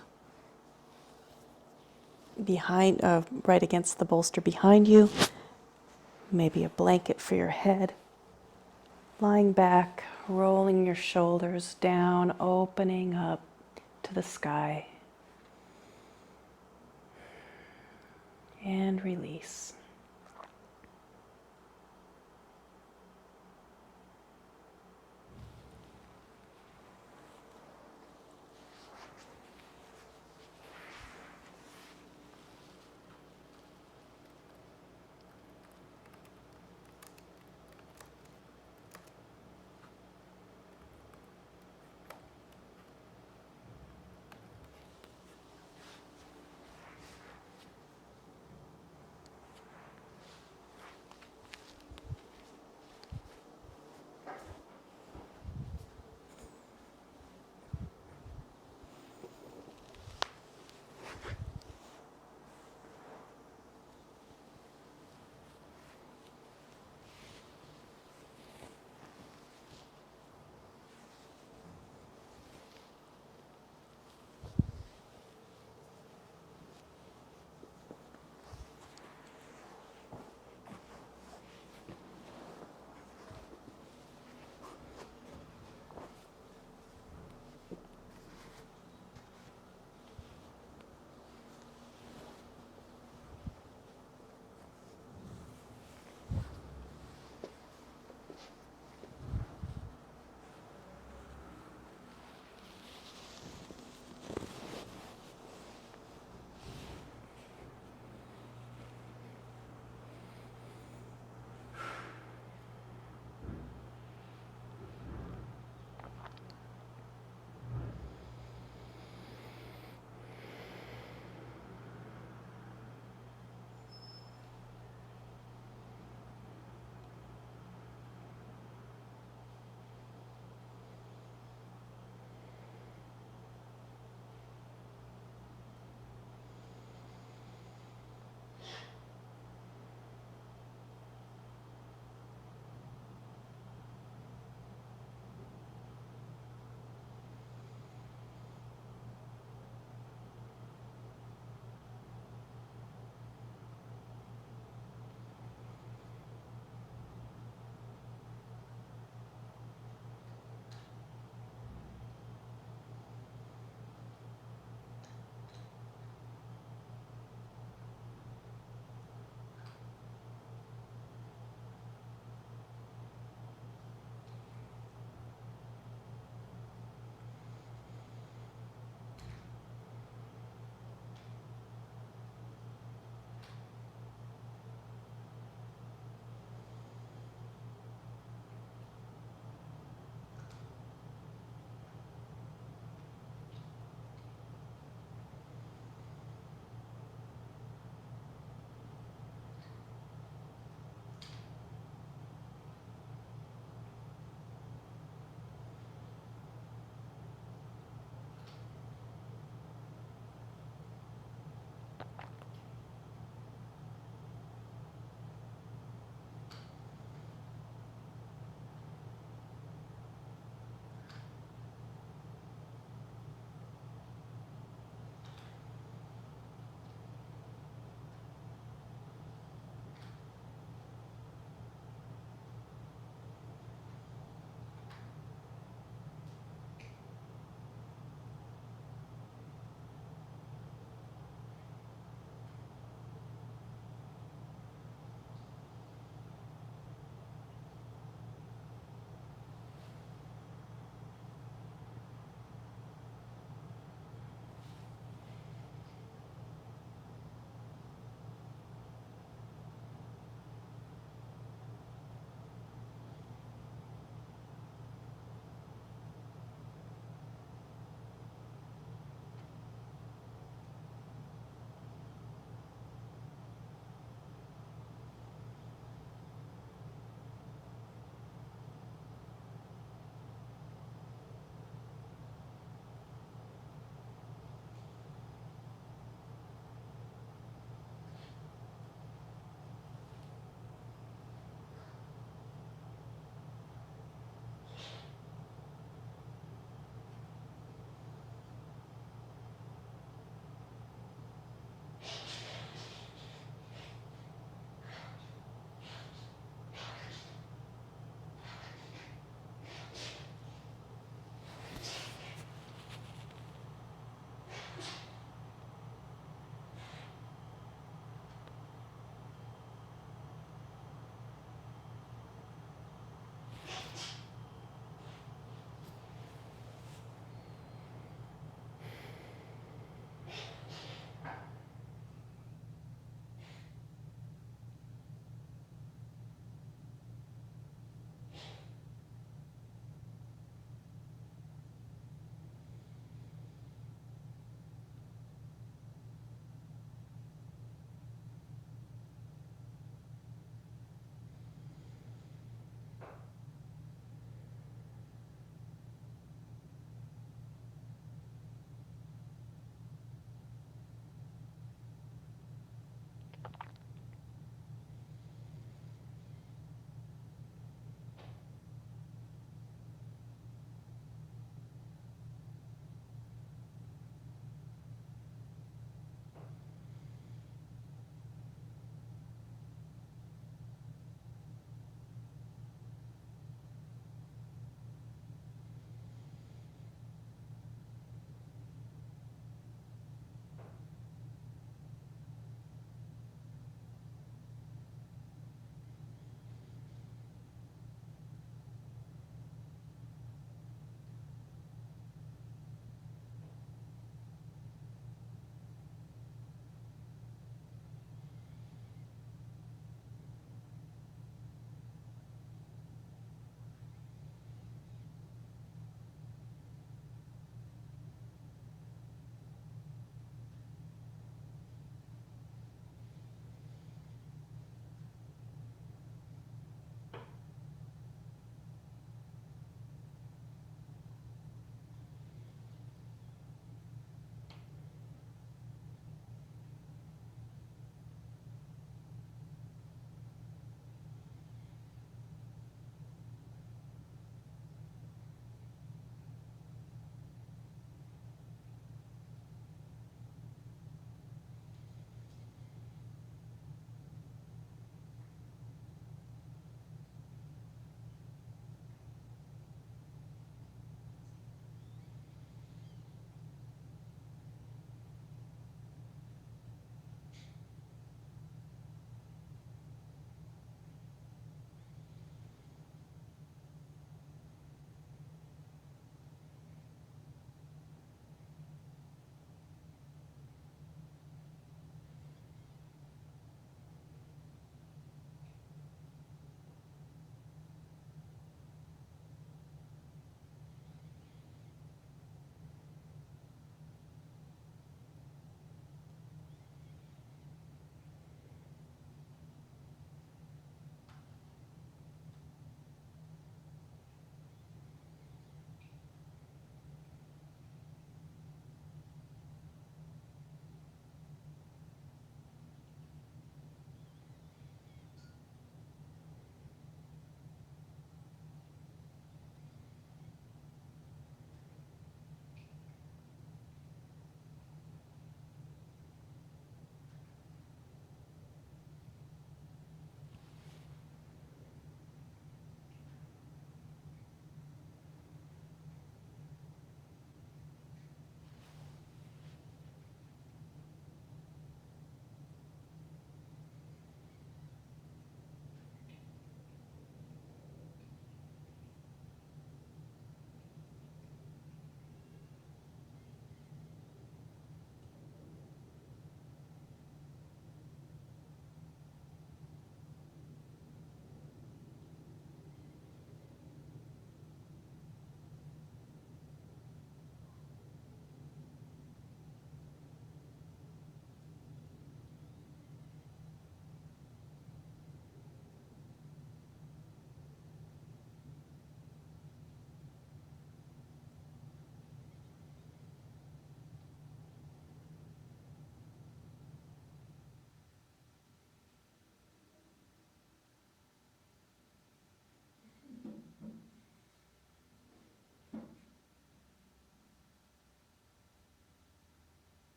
behind, right against the bolster behind you. Maybe a blanket for your head. Lying back, rolling your shoulders down, opening up to the sky. And release.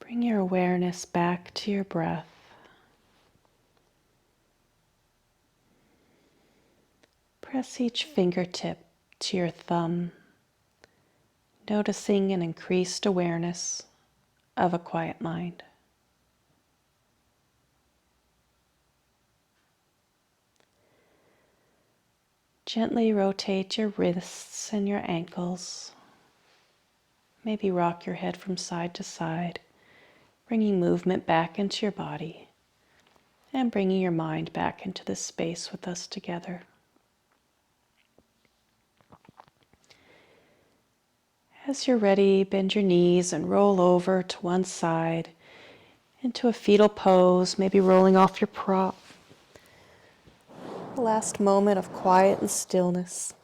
Bring your awareness back to your breath. Press each fingertip to your thumb, noticing an increased awareness of a quiet mind. Gently rotate your wrists and your ankles. Maybe rock your head from side to side, bringing movement back into your body and bringing your mind back into this space with us together. As you're ready, bend your knees and roll over to one side into a fetal pose, maybe rolling off your prop. Last moment of quiet and stillness.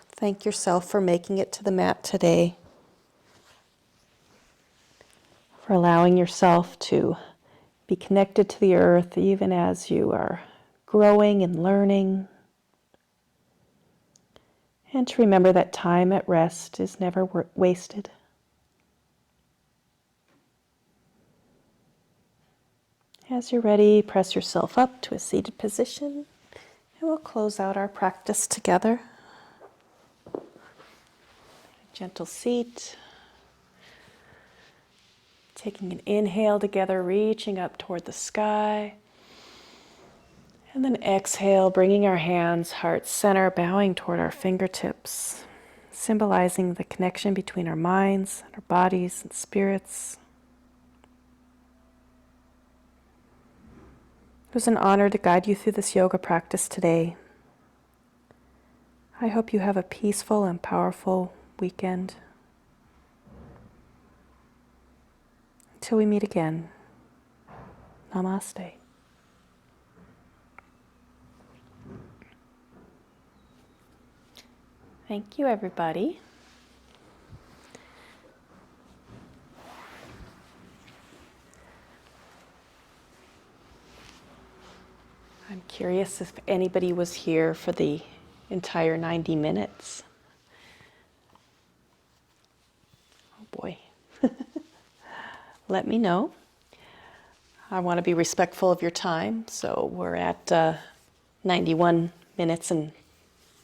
Thank yourself for making it to the mat today, for allowing yourself to be connected to the earth even as you are growing and learning, and to remember that time at rest is never wasted. As you're ready, press yourself up to a seated position, and we'll close out our practice together. Gentle seat. Taking an inhale together, reaching up toward the sky. And then exhale, bringing our hands, heart center, bowing toward our fingertips, symbolizing the connection between our minds and our bodies and spirits. It was an honor to guide you through this yoga practice today. I hope you have a peaceful and powerful weekend. Until we meet again, namaste. Thank you, everybody. I'm curious if anybody was here for the entire 90 minutes. Oh boy. Let me know. I want to be respectful of your time, so we're at 91 minutes and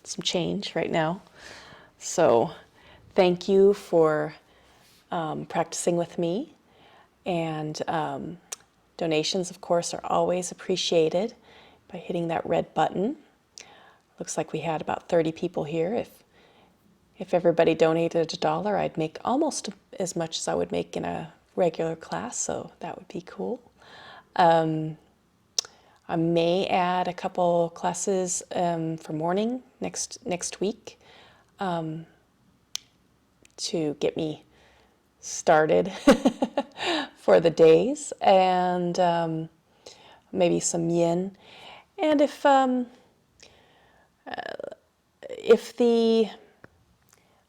some change right now. So thank you for practicing with me, and donations, of course, are always appreciated by hitting that red button. Looks like we had about 30 people here. If everybody donated $1, I'd make almost as much as I would make in a regular class, so that would be cool. I may add a couple classes for morning next week to get me started for the days, and maybe some yin. And if I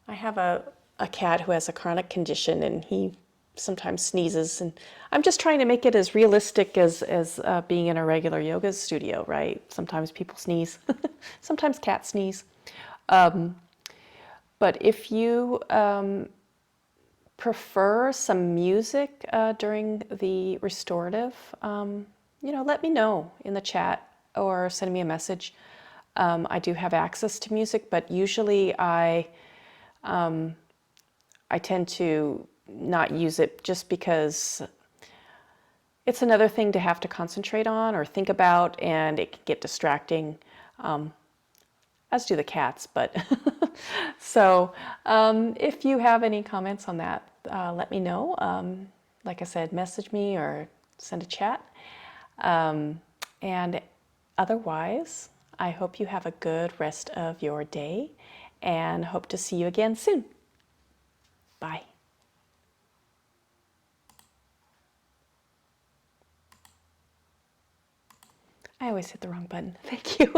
have a cat who has a chronic condition, and he sometimes sneezes, and I'm just trying to make it as realistic as being in a regular yoga studio, right? Sometimes people sneeze, sometimes cats sneeze. But if you prefer some music during the restorative, let me know in the chat or send me a message. I do have access to music, but usually I tend to not use it just because it's another thing to have to concentrate on or think about, and it can get distracting, as do the cats. But so if you have any comments on that, let me know. Like I said, message me or send a chat. And otherwise, I hope you have a good rest of your day, and hope to see you again soon. Bye. I always hit the wrong button. Thank you.